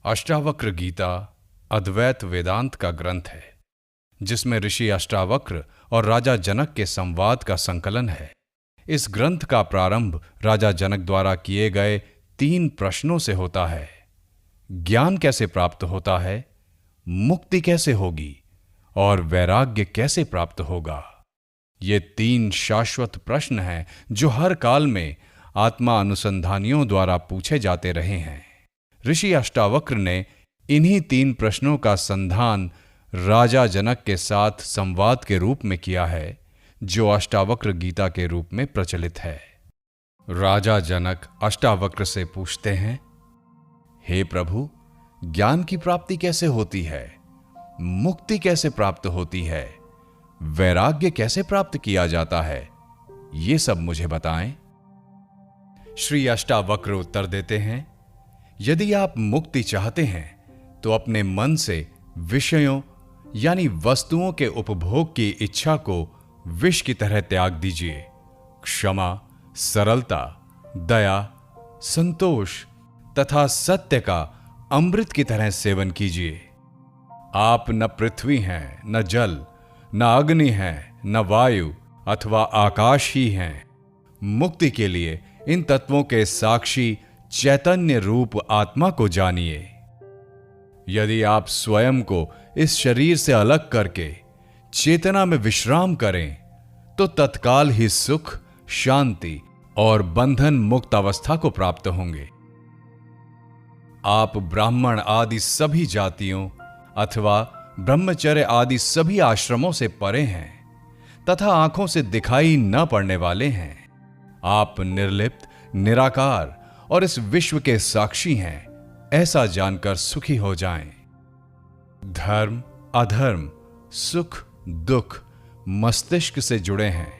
अष्टावक्र गीता अद्वैत वेदांत का ग्रंथ है, जिसमें ऋषि अष्टावक्र और राजा जनक के संवाद का संकलन है। इस ग्रंथ का प्रारंभ राजा जनक द्वारा किए गए 3 प्रश्नों से होता है। ज्ञान कैसे प्राप्त होता है, मुक्ति कैसे होगी और वैराग्य कैसे प्राप्त होगा। ये 3 शाश्वत प्रश्न हैं जो हर काल में आत्मा अनुसंधानियों द्वारा पूछे जाते रहे हैं। ऋषि अष्टावक्र ने इन्हीं 3 प्रश्नों का संधान राजा जनक के साथ संवाद के रूप में किया है, जो अष्टावक्र गीता के रूप में प्रचलित है। राजा जनक अष्टावक्र से पूछते हैं, हे प्रभु, ज्ञान की प्राप्ति कैसे होती है, मुक्ति कैसे प्राप्त होती है, वैराग्य कैसे प्राप्त किया जाता है, ये सब मुझे बताएं। श्री अष्टावक्र उत्तर देते हैं, यदि आप मुक्ति चाहते हैं तो अपने मन से विषयों यानी वस्तुओं के उपभोग की इच्छा को विष की तरह त्याग दीजिए। क्षमा, सरलता, दया, संतोष तथा सत्य का अमृत की तरह सेवन कीजिए। आप न पृथ्वी हैं, न जल, न अग्नि हैं, न वायु अथवा आकाश ही हैं। मुक्ति के लिए इन तत्वों के साक्षी चैतन्य रूप आत्मा को जानिए। यदि आप स्वयं को इस शरीर से अलग करके चेतना में विश्राम करें तो तत्काल ही सुख, शांति और बंधन मुक्त अवस्था को प्राप्त होंगे। आप ब्राह्मण आदि सभी जातियों अथवा ब्रह्मचर्य आदि सभी आश्रमों से परे हैं तथा आंखों से दिखाई न पड़ने वाले हैं। आप निर्लिप्त, निराकार और इस विश्व के साक्षी हैं, ऐसा जानकर सुखी हो जाएं। धर्म, अधर्म, सुख, दुख मस्तिष्क से जुड़े हैं,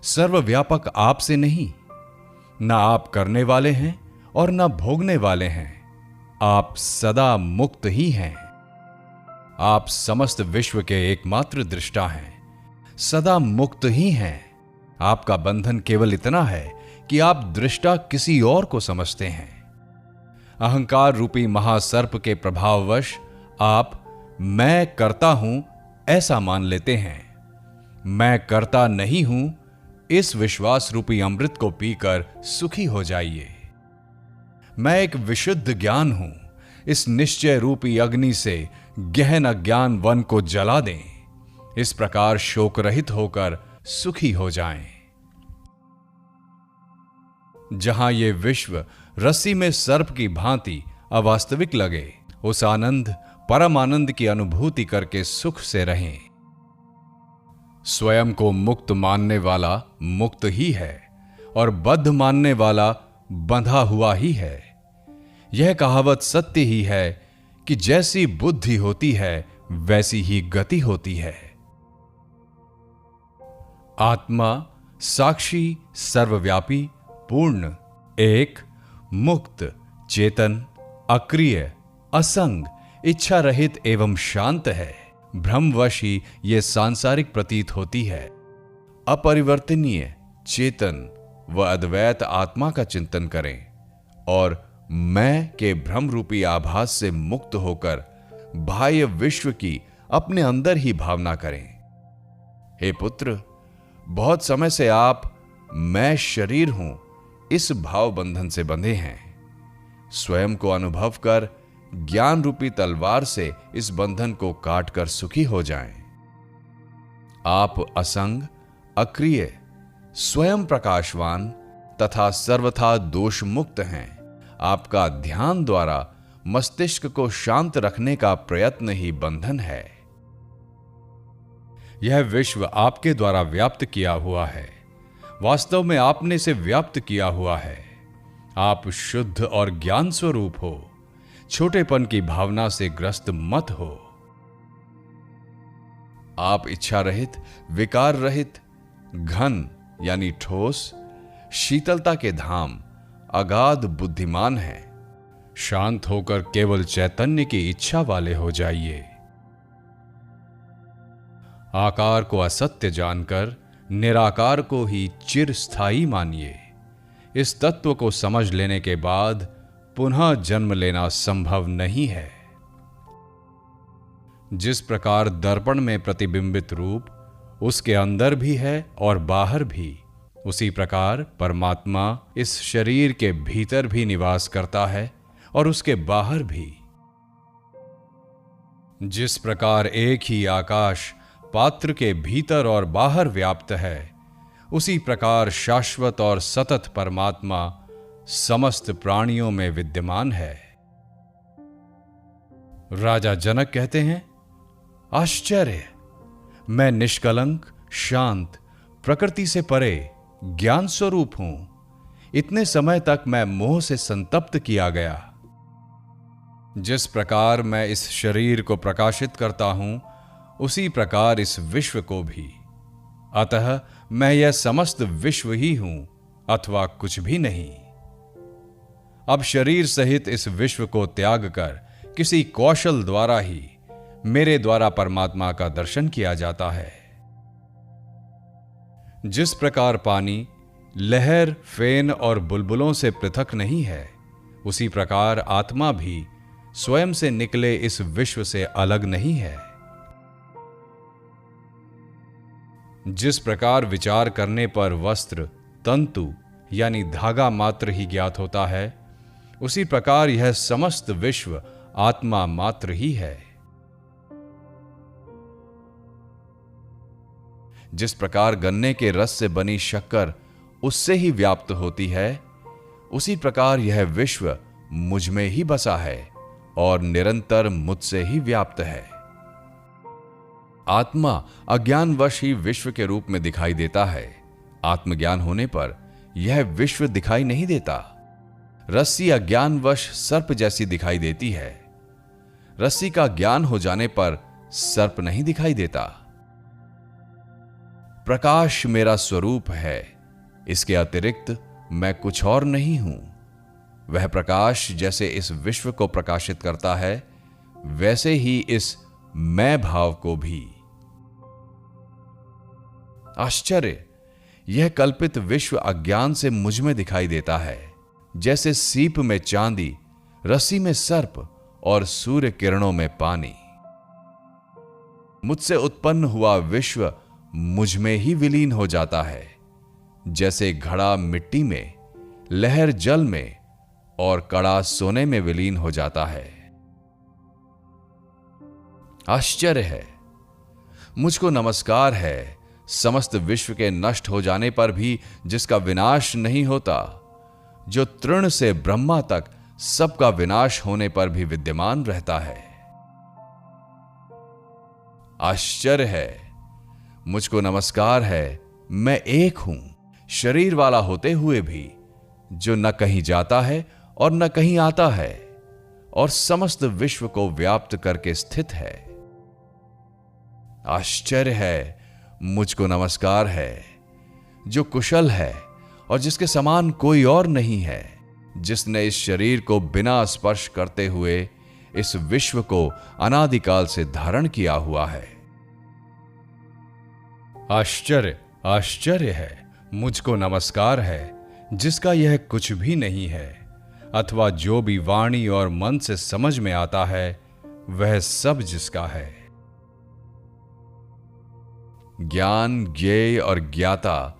सर्वव्यापक आपसे नहीं। न आप करने वाले हैं और न भोगने वाले हैं। आप सदा मुक्त ही हैं। आप समस्त विश्व के एकमात्र दृष्टा हैं, सदा मुक्त ही हैं। आपका बंधन केवल इतना है कि आप दृष्टा किसी और को समझते हैं। अहंकार रूपी महासर्प के प्रभाववश आप मैं करता हूं ऐसा मान लेते हैं। मैं करता नहीं हूं, इस विश्वास रूपी अमृत को पीकर सुखी हो जाइए। मैं एक विशुद्ध ज्ञान हूं, इस निश्चय रूपी अग्नि से गहन अज्ञान वन को जला दें। इस प्रकार शोक रहित होकर सुखी हो जाएं। जहां ये विश्व रस्सी में सर्प की भांति अवास्तविक लगे, उस आनंद, परम आनंद की अनुभूति करके सुख से रहें। स्वयं को मुक्त मानने वाला मुक्त ही है और बद्ध मानने वाला बंधा हुआ ही है। यह कहावत सत्य ही है कि जैसी बुद्धि होती है वैसी ही गति होती है। आत्मा साक्षी, सर्वव्यापी, पूर्ण, एक, मुक्त, चेतन, अक्रिय, असंग, इच्छा रहित एवं शांत है। भ्रमवश ही ये सांसारिक प्रतीत होती है। अपरिवर्तनीय, चेतन व अद्वैत आत्मा का चिंतन करें और मैं के भ्रम रूपी आभास से मुक्त होकर बाह्य विश्व की अपने अंदर ही भावना करें। हे पुत्र, बहुत समय से आप मैं शरीर हूं इस भाव बंधन से बंधे हैं। स्वयं को अनुभव कर ज्ञान रूपी तलवार से इस बंधन को काटकर सुखी हो जाएं। आप असंग, अक्रिय, स्वयं प्रकाशवान तथा सर्वथा दोष मुक्त हैं। आपका ध्यान द्वारा मस्तिष्क को शांत रखने का प्रयत्न ही बंधन है। यह विश्व आपके द्वारा व्याप्त किया हुआ है, वास्तव में आपने इसे व्याप्त किया हुआ है। आप शुद्ध और ज्ञान स्वरूप हो, छोटेपन की भावना से ग्रस्त मत हो। आप इच्छा रहित, विकार रहित, घन यानी ठोस, शीतलता के धाम, अगाध बुद्धिमान हैं। शांत होकर केवल चैतन्य की इच्छा वाले हो जाइए। आकार को असत्य जानकर निराकार को ही चिरस्थायी मानिए। इस तत्व को समझ लेने के बाद पुनः जन्म लेना संभव नहीं है। जिस प्रकार दर्पण में प्रतिबिंबित रूप उसके अंदर भी है और बाहर भी, उसी प्रकार परमात्मा इस शरीर के भीतर भी निवास करता है और उसके बाहर भी। जिस प्रकार एक ही आकाश पात्र के भीतर और बाहर व्याप्त है, उसी प्रकार शाश्वत और सतत परमात्मा समस्त प्राणियों में विद्यमान है। राजा जनक कहते हैं, आश्चर्य! मैं निष्कलंक, शांत, प्रकृति से परे ज्ञान स्वरूप हूं। इतने समय तक मैं मोह से संतप्त किया गया। जिस प्रकार मैं इस शरीर को प्रकाशित करता हूं, उसी प्रकार इस विश्व को भी। अतः मैं यह समस्त विश्व ही हूं अथवा कुछ भी नहीं। अब शरीर सहित इस विश्व को त्याग कर किसी कौशल द्वारा ही मेरे द्वारा परमात्मा का दर्शन किया जाता है। जिस प्रकार पानी लहर, फेन और बुलबुलों से पृथक नहीं है, उसी प्रकार आत्मा भी स्वयं से निकले इस विश्व से अलग नहीं है। जिस प्रकार विचार करने पर वस्त्र, तंतु यानी धागा मात्र ही ज्ञात होता है, उसी प्रकार यह समस्त विश्व आत्मा मात्र ही है। जिस प्रकार गन्ने के रस से बनी शक्कर उससे ही व्याप्त होती है, उसी प्रकार यह विश्व मुझ में ही बसा है और निरंतर मुझसे ही व्याप्त है। आत्मा अज्ञानवश ही विश्व के रूप में दिखाई देता है। आत्मज्ञान होने पर यह विश्व दिखाई नहीं देता। रस्सी अज्ञानवश सर्प जैसी दिखाई देती है। रस्सी का ज्ञान हो जाने पर सर्प नहीं दिखाई देता। प्रकाश मेरा स्वरूप है, इसके अतिरिक्त मैं कुछ और नहीं हूं। वह प्रकाश जैसे इस विश्व को प्रकाशित करता है, वैसे ही इस मैं भाव को भी। आश्चर्य! यह कल्पित विश्व अज्ञान से मुझ में दिखाई देता है, जैसे सीप में चांदी, रस्सी में सर्प और सूर्य किरणों में पानी। मुझसे उत्पन्न हुआ विश्व मुझ में ही विलीन हो जाता है, जैसे घड़ा मिट्टी में, लहर जल में और कड़ा सोने में विलीन हो जाता है। आश्चर्य है! मुझको नमस्कार है, समस्त विश्व के नष्ट हो जाने पर भी जिसका विनाश नहीं होता, जो तृण से ब्रह्मा तक सबका विनाश होने पर भी विद्यमान रहता है। आश्चर्य है! मुझको नमस्कार है, मैं एक हूं, शरीर वाला होते हुए भी, जो न कहीं जाता है और न कहीं आता है और समस्त विश्व को व्याप्त करके स्थित है। आश्चर्य है! मुझको नमस्कार है, जो कुशल है और जिसके समान कोई और नहीं है, जिसने इस शरीर को बिना स्पर्श करते हुए इस विश्व को अनादिकाल से धारण किया हुआ है। आश्चर्य! आश्चर्य है! मुझको नमस्कार है, जिसका यह कुछ भी नहीं है, अथवा जो भी वाणी और मन से समझ में आता है, वह सब जिसका है। ज्ञान, ज्ञेय और ज्ञाता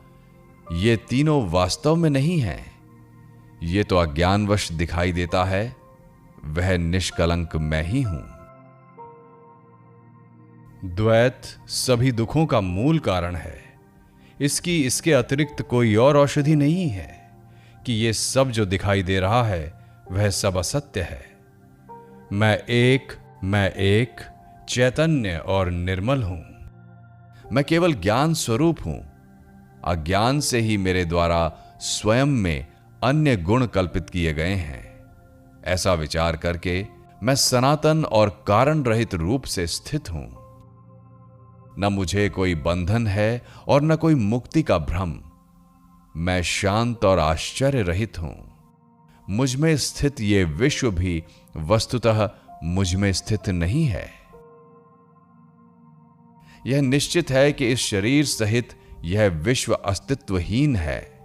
ये तीनों वास्तव में नहीं हैं। ये तो अज्ञानवश दिखाई देता है। वह निष्कलंक मैं ही हूं। द्वैत सभी दुखों का मूल कारण है। इसके अतिरिक्त कोई और औषधि नहीं है कि ये सब जो दिखाई दे रहा है वह सब असत्य है। मैं एक चैतन्य और निर्मल हूं। मैं केवल ज्ञान स्वरूप हूं। अज्ञान से ही मेरे द्वारा स्वयं में अन्य गुण कल्पित किए गए हैं। ऐसा विचार करके मैं सनातन और कारण रहित रूप से स्थित हूं। न मुझे कोई बंधन है और न कोई मुक्ति का भ्रम। मैं शांत और आश्चर्य रहित हूं। मुझ में स्थित ये विश्व भी वस्तुतः मुझ में स्थित नहीं है। यह निश्चित है कि इस शरीर सहित यह विश्व अस्तित्वहीन है।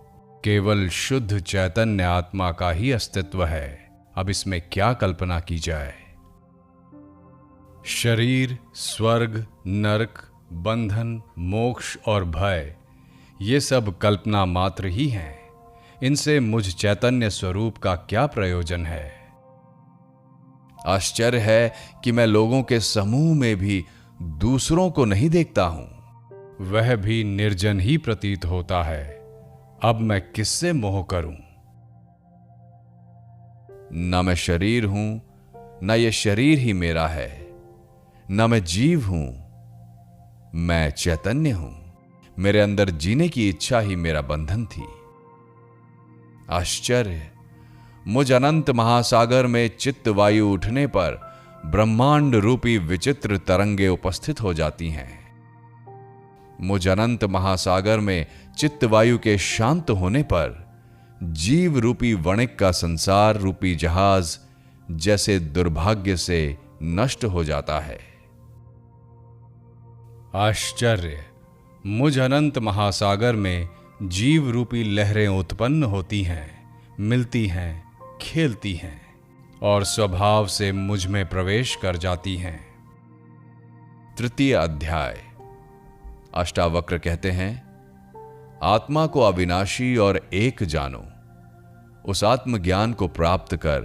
केवल शुद्ध चैतन्य आत्मा का ही अस्तित्व है। अब इसमें क्या कल्पना की जाए। शरीर, स्वर्ग, नरक, बंधन, मोक्ष और भय, ये सब कल्पना मात्र ही हैं। इनसे मुझ चैतन्य स्वरूप का क्या प्रयोजन है। आश्चर्य है कि मैं लोगों के समूह में भी दूसरों को नहीं देखता हूं, वह भी निर्जन ही प्रतीत होता है। अब मैं किससे मोह करूं। न मैं शरीर हूं, न यह शरीर ही मेरा है, न मैं जीव हूं, मैं चैतन्य हूं। मेरे अंदर जीने की इच्छा ही मेरा बंधन थी। आश्चर्य, मुझ अनंत महासागर में चित्त वायु उठने पर ब्रह्मांड रूपी विचित्र तरंगे उपस्थित हो जाती हैं। मुझ अनंत महासागर में चित्त वायु के शांत होने पर जीव रूपी वणिक का संसार रूपी जहाज जैसे दुर्भाग्य से नष्ट हो जाता है। आश्चर्य, मुझ अनंत महासागर में जीव रूपी लहरें उत्पन्न होती हैं, मिलती हैं, खेलती हैं और स्वभाव से मुझ में प्रवेश कर जाती हैं। तृतीय अध्याय। अष्टावक्र कहते हैं, आत्मा को अविनाशी और एक जानो। उस आत्मज्ञान को प्राप्त कर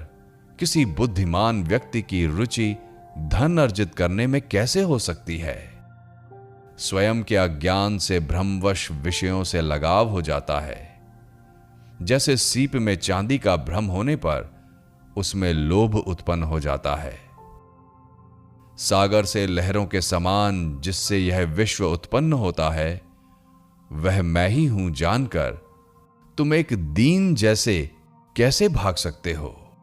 किसी बुद्धिमान व्यक्ति की रुचि धन अर्जित करने में कैसे हो सकती है। स्वयं के अज्ञान से भ्रमवश विषयों से लगाव हो जाता है। जैसे सीप में चांदी का भ्रम होने पर उसमें लोभ उत्पन्न हो जाता है। सागर से लहरों के समान जिससे यह विश्व उत्पन्न होता है, वह मैं ही हूं जानकर तुम एक दीन जैसे कैसे भाग सकते हो।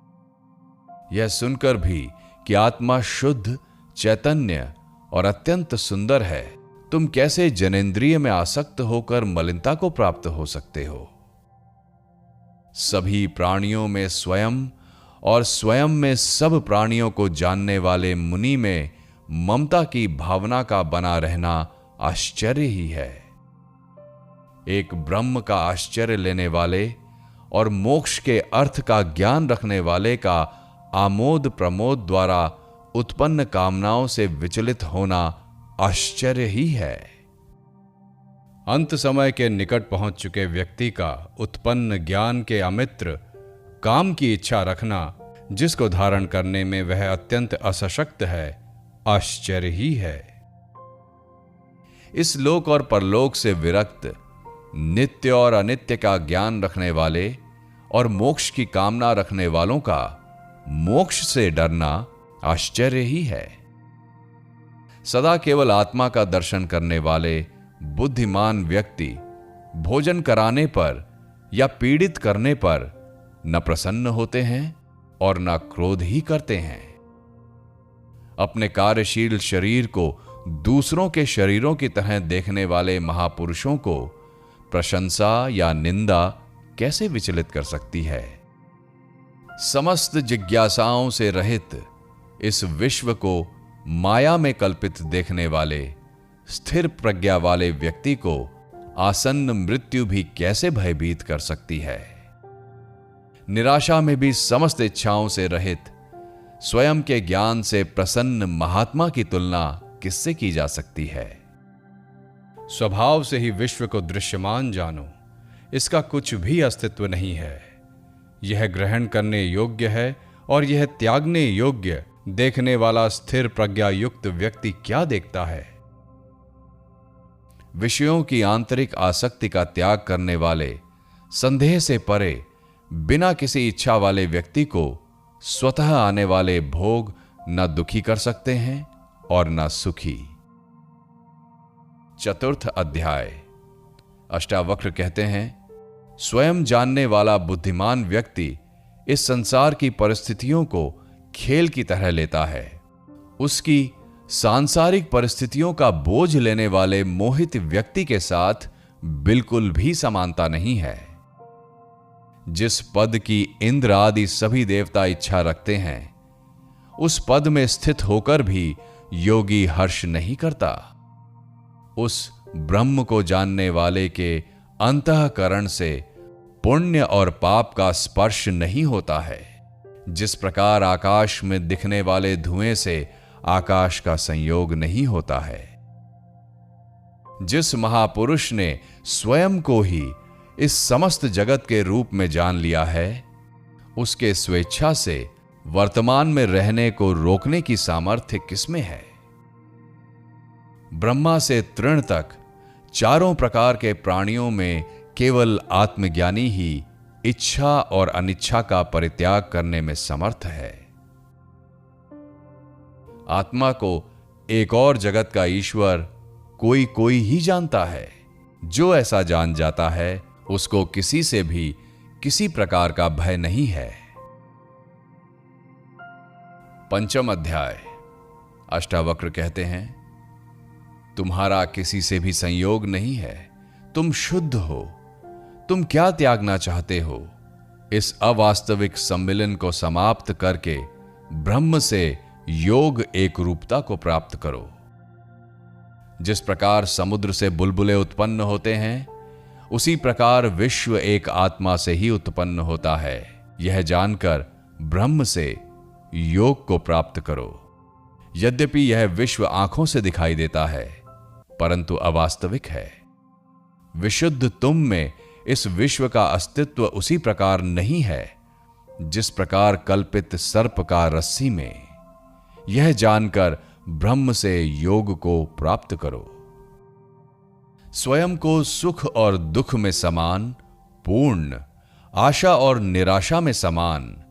यह सुनकर भी कि आत्मा शुद्ध, चैतन्य और अत्यंत सुंदर है, तुम कैसे जनेंद्रिय में आसक्त होकर मलिनता को प्राप्त हो सकते हो। सभी प्राणियों में स्वयं और स्वयं में सब प्राणियों को जानने वाले मुनि में ममता की भावना का बना रहना आश्चर्य ही है। एक ब्रह्म का आश्चर्य लेने वाले और मोक्ष के अर्थ का ज्ञान रखने वाले का आमोद प्रमोद द्वारा उत्पन्न कामनाओं से विचलित होना आश्चर्य ही है। अंत समय के निकट पहुंच चुके व्यक्ति का उत्पन्न ज्ञान के अमित्र काम की इच्छा रखना, जिसको धारण करने में वह अत्यंत असशक्त है, आश्चर्य ही है। इस लोक और परलोक से विरक्त, नित्य और अनित्य का ज्ञान रखने वाले और मोक्ष की कामना रखने वालों का मोक्ष से डरना आश्चर्य ही है। सदा केवल आत्मा का दर्शन करने वाले बुद्धिमान व्यक्ति भोजन कराने पर या पीड़ित करने पर न प्रसन्न होते हैं और न क्रोध ही करते हैं। अपने कार्यशील शरीर को दूसरों के शरीरों की तरह देखने वाले महापुरुषों को प्रशंसा या निंदा कैसे विचलित कर सकती है। समस्त जिज्ञासाओं से रहित इस विश्व को माया में कल्पित देखने वाले स्थिर प्रज्ञा वाले व्यक्ति को आसन्न मृत्यु भी कैसे भयभीत कर सकती है। निराशा में भी समस्त इच्छाओं से रहित स्वयं के ज्ञान से प्रसन्न महात्मा की तुलना किससे की जा सकती है। स्वभाव से ही विश्व को दृश्यमान जानो, इसका कुछ भी अस्तित्व नहीं है। यह ग्रहण करने योग्य है और यह त्यागने योग्य। देखने वाला स्थिर प्रज्ञा युक्त व्यक्ति क्या देखता है। विषयों की आंतरिक आसक्ति का त्याग करने वाले, संदेह से परे, बिना किसी इच्छा वाले व्यक्ति को स्वतः आने वाले भोग न दुखी कर सकते हैं और न सुखी। चतुर्थ अध्याय। अष्टावक्र कहते हैं, स्वयं जानने वाला बुद्धिमान व्यक्ति इस संसार की परिस्थितियों को खेल की तरह लेता है। उसकी सांसारिक परिस्थितियों का बोझ लेने वाले मोहित व्यक्ति के साथ बिल्कुल भी समानता नहीं है। जिस पद की इंद्र आदि सभी देवता इच्छा रखते हैं, उस पद में स्थित होकर भी योगी हर्ष नहीं करता। उस ब्रह्म को जानने वाले के अंतःकरण से पुण्य और पाप का स्पर्श नहीं होता है। जिस प्रकार आकाश में दिखने वाले धुएं से आकाश का संयोग नहीं होता है। जिस महापुरुष ने स्वयं को ही इस समस्त जगत के रूप में जान लिया है, उसके स्वेच्छा से वर्तमान में रहने को रोकने की सामर्थ्य किसमें है? ब्रह्मा से तृण तक चारों प्रकार के प्राणियों में केवल आत्मज्ञानी ही इच्छा और अनिच्छा का परित्याग करने में समर्थ है। आत्मा को एक और जगत का ईश्वर कोई कोई ही जानता है। जो ऐसा जान जाता है उसको किसी से भी किसी प्रकार का भय नहीं है। पंचम अध्याय। अष्टावक्र कहते हैं, तुम्हारा किसी से भी संयोग नहीं है, तुम शुद्ध हो, तुम क्या त्यागना चाहते हो? इस अवास्तविक सम्मिलन को समाप्त करके ब्रह्म से योग एक रूपता को प्राप्त करो। जिस प्रकार समुद्र से बुलबुले उत्पन्न होते हैं, उसी प्रकार विश्व एक आत्मा से ही उत्पन्न होता है। यह जानकर ब्रह्म से योग को प्राप्त करो। यद्यपि यह विश्व आंखों से दिखाई देता है, परंतु अवास्तविक है। विशुद्ध तुम में इस विश्व का अस्तित्व उसी प्रकार नहीं है जिस प्रकार कल्पित सर्प का रस्सी में। यह जानकर ब्रह्म से योग को प्राप्त करो। स्वयं को सुख और दुख में समान, पूर्ण, आशा और निराशा में समान,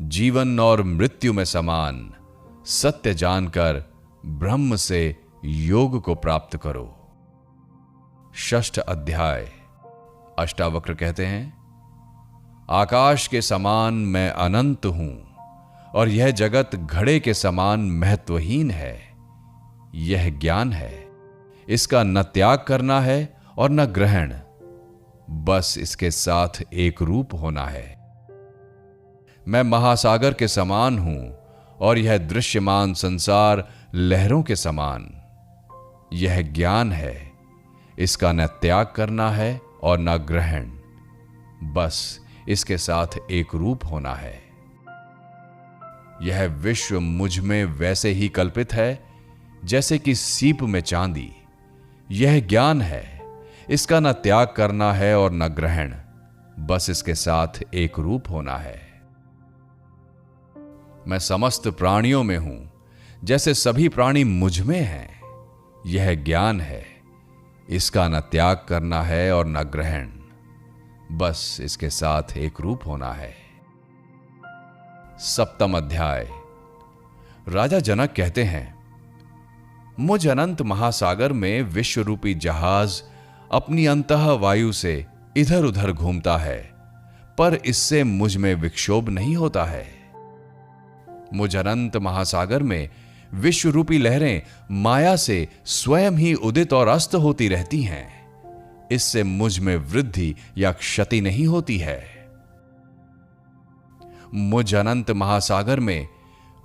जीवन और मृत्यु में समान सत्य जानकर ब्रह्म से योग को प्राप्त करो। षष्ठ अध्याय। अष्टावक्र कहते हैं, आकाश के समान मैं अनंत हूं और यह जगत घड़े के समान महत्वहीन है। यह ज्ञान है, इसका न त्याग करना है और न ग्रहण, बस इसके साथ एक रूप होना है। मैं महासागर के समान हूं और यह दृश्यमान संसार लहरों के समान। यह ज्ञान है, इसका न त्याग करना है और न ग्रहण, बस इसके साथ एक रूप होना है। यह विश्व मुझ में वैसे ही कल्पित है जैसे कि सीप में चांदी। यह ज्ञान है, इसका न त्याग करना है और न ग्रहण, बस इसके साथ एक रूप होना है। मैं समस्त प्राणियों में हूं जैसे सभी प्राणी मुझ में हैं। यह ज्ञान है, इसका न त्याग करना है और न ग्रहण, बस इसके साथ एक रूप होना है। सप्तम अध्याय। राजा जनक कहते हैं, मुझ अनंत महासागर में विश्व रूपी जहाज अपनी अंतः वायु से इधर उधर घूमता है, पर इससे मुझ में विक्षोभ नहीं होता है। मुझ अनंत महासागर में विश्व रूपी लहरें माया से स्वयं ही उदित और अस्त होती रहती हैं। इससे मुझ में वृद्धि या क्षति नहीं होती है। मुझ अनंत महासागर में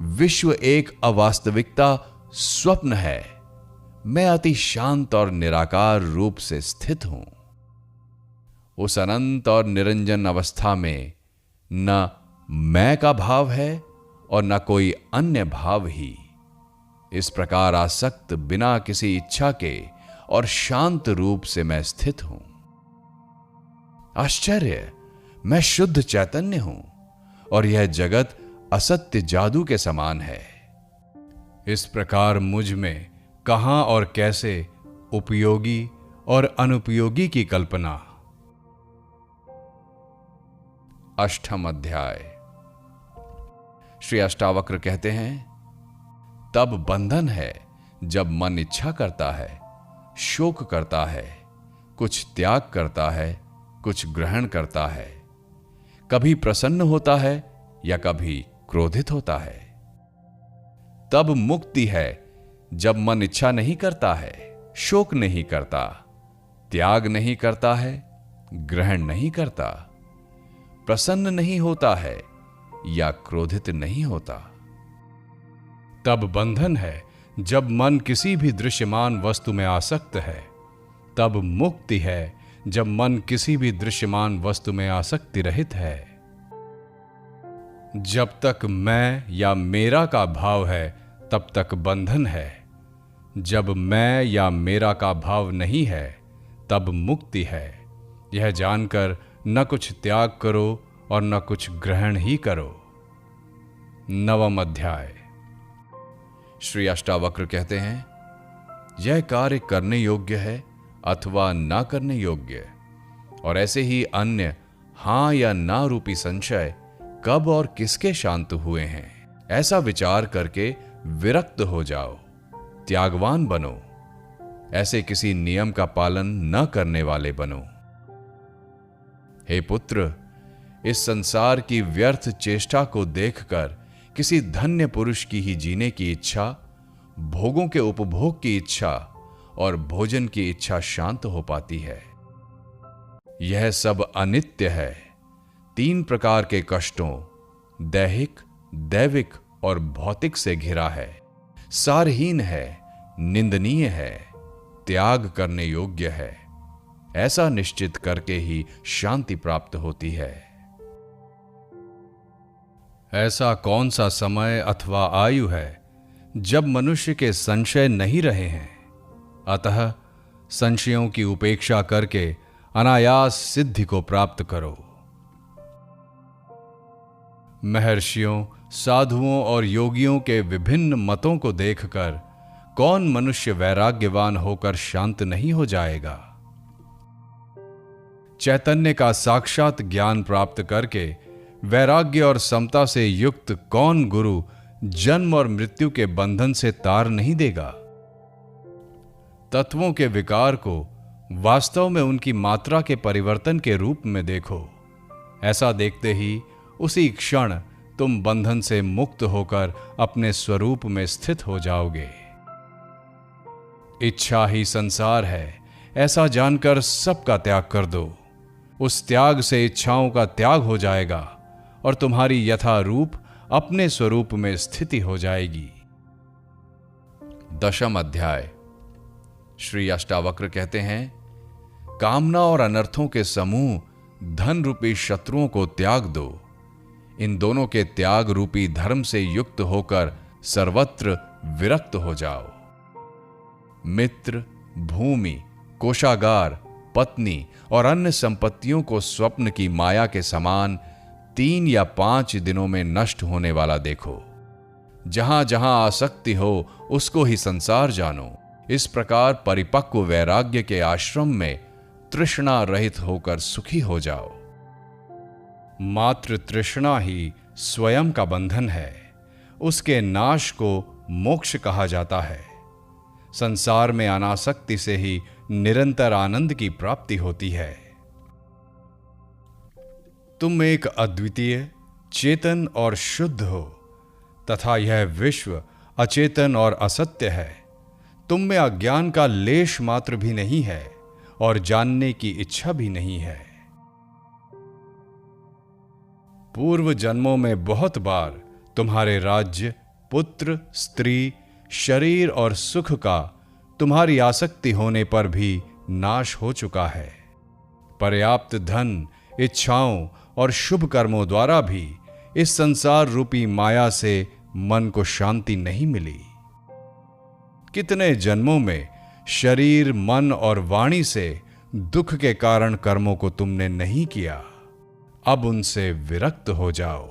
विश्व एक अवास्तविकता स्वप्न है। मैं अति शांत और निराकार रूप से स्थित हूं। उस अनंत और निरंजन अवस्था में न मैं का भाव है और न कोई अन्य भाव ही। इस प्रकार आसक्त बिना किसी इच्छा के और शांत रूप से मैं स्थित हूं। आश्चर्य, मैं शुद्ध चैतन्य हूं और यह जगत असत्य जादू के समान है। इस प्रकार मुझ में कहां और कैसे उपयोगी और अनुपयोगी की कल्पना। अष्टम अध्याय। श्री अष्टावक्र कहते हैं, तब बंधन है जब मन इच्छा करता है, शोक करता है, कुछ त्याग करता है, कुछ ग्रहण करता है, कभी प्रसन्न होता है या कभी क्रोधित होता है। तब मुक्ति है जब मन इच्छा नहीं करता है, शोक नहीं करता, त्याग नहीं करता है, ग्रहण नहीं करता, प्रसन्न नहीं होता है या क्रोधित नहीं होता। तब बंधन है जब मन किसी भी दृश्यमान वस्तु में आसक्त है। तब मुक्ति है जब मन किसी भी दृश्यमान वस्तु में आसक्ति रहित है। जब तक मैं या मेरा का भाव है तब तक बंधन है। जब मैं या मेरा का भाव नहीं है तब मुक्ति है। यह जानकर न कुछ त्याग करो और न कुछ ग्रहण ही करो। 9वां अध्याय। श्री अष्टावक्र कहते हैं, यह कार्य करने योग्य है अथवा ना करने योग्य, और ऐसे ही अन्य हां या ना रूपी संशय कब और किसके शांत हुए हैं, ऐसा विचार करके विरक्त हो जाओ, त्यागवान बनो। ऐसे किसी नियम का पालन न करने वाले बनो। हे पुत्र, इस संसार की व्यर्थ चेष्टा को देखकर किसी धन्य पुरुष की ही जीने की इच्छा, भोगों के उपभोग की इच्छा और भोजन की इच्छा शांत हो पाती है। यह सब अनित्य है। 3 प्रकार के कष्टों, दैहिक, दैविक और भौतिक से घिरा है। सारहीन है, निंदनीय है, त्याग करने योग्य है। ऐसा निश्चित करके ही शांति प्राप्त होती है। ऐसा कौन सा समय अथवा आयु है जब मनुष्य के संशय नहीं रहे हैं? अतः संशयों की उपेक्षा करके अनायास सिद्धि को प्राप्त करो। महर्षियों, साधुओं और योगियों के विभिन्न मतों को देखकर कौन मनुष्य वैराग्यवान होकर शांत नहीं हो जाएगा? चैतन्य का साक्षात ज्ञान प्राप्त करके वैराग्य और समता से युक्त कौन गुरु जन्म और मृत्यु के बंधन से तार नहीं देगा? तत्वों के विकार को वास्तव में उनकी मात्रा के परिवर्तन के रूप में देखो। ऐसा देखते ही उसी क्षण तुम बंधन से मुक्त होकर अपने स्वरूप में स्थित हो जाओगे। इच्छा ही संसार है, ऐसा जानकर सबका त्याग कर दो। उस त्याग से इच्छाओं का त्याग हो जाएगा और तुम्हारी यथा रूप अपने स्वरूप में स्थिति हो जाएगी। 10वां अध्याय। श्री अष्टावक्र कहते हैं, कामना और अनर्थों के समूह धन रूपी शत्रुओं को त्याग दो। इन दोनों के त्याग रूपी धर्म से युक्त होकर सर्वत्र विरक्त हो जाओ। मित्र, भूमि, कोषागार, पत्नी और अन्य संपत्तियों को स्वप्न की माया के समान 3 या 5 दिनों में नष्ट होने वाला देखो। जहां जहां आसक्ति हो उसको ही संसार जानो। इस प्रकार परिपक्व वैराग्य के आश्रम में तृष्णा रहित होकर सुखी हो जाओ। मात्र तृष्णा ही स्वयं का बंधन है। उसके नाश को मोक्ष कहा जाता है। संसार में अनासक्ति से ही निरंतर आनंद की प्राप्ति होती है। तुम एक अद्वितीय, चेतन और शुद्ध हो तथा यह विश्व अचेतन और असत्य है। तुम में अज्ञान का लेश मात्र भी नहीं है और जानने की इच्छा भी नहीं है। पूर्व जन्मों में बहुत बार तुम्हारे राज्य, पुत्र, स्त्री, शरीर और सुख का तुम्हारी आसक्ति होने पर भी नाश हो चुका है। पर्याप्त धन, इच्छाओं और शुभ कर्मों द्वारा भी इस संसार रूपी माया से मन को शांति नहीं मिली। कितने जन्मों में शरीर, मन और वाणी से दुख के कारण कर्मों को तुमने नहीं किया। अब उनसे विरक्त हो जाओ।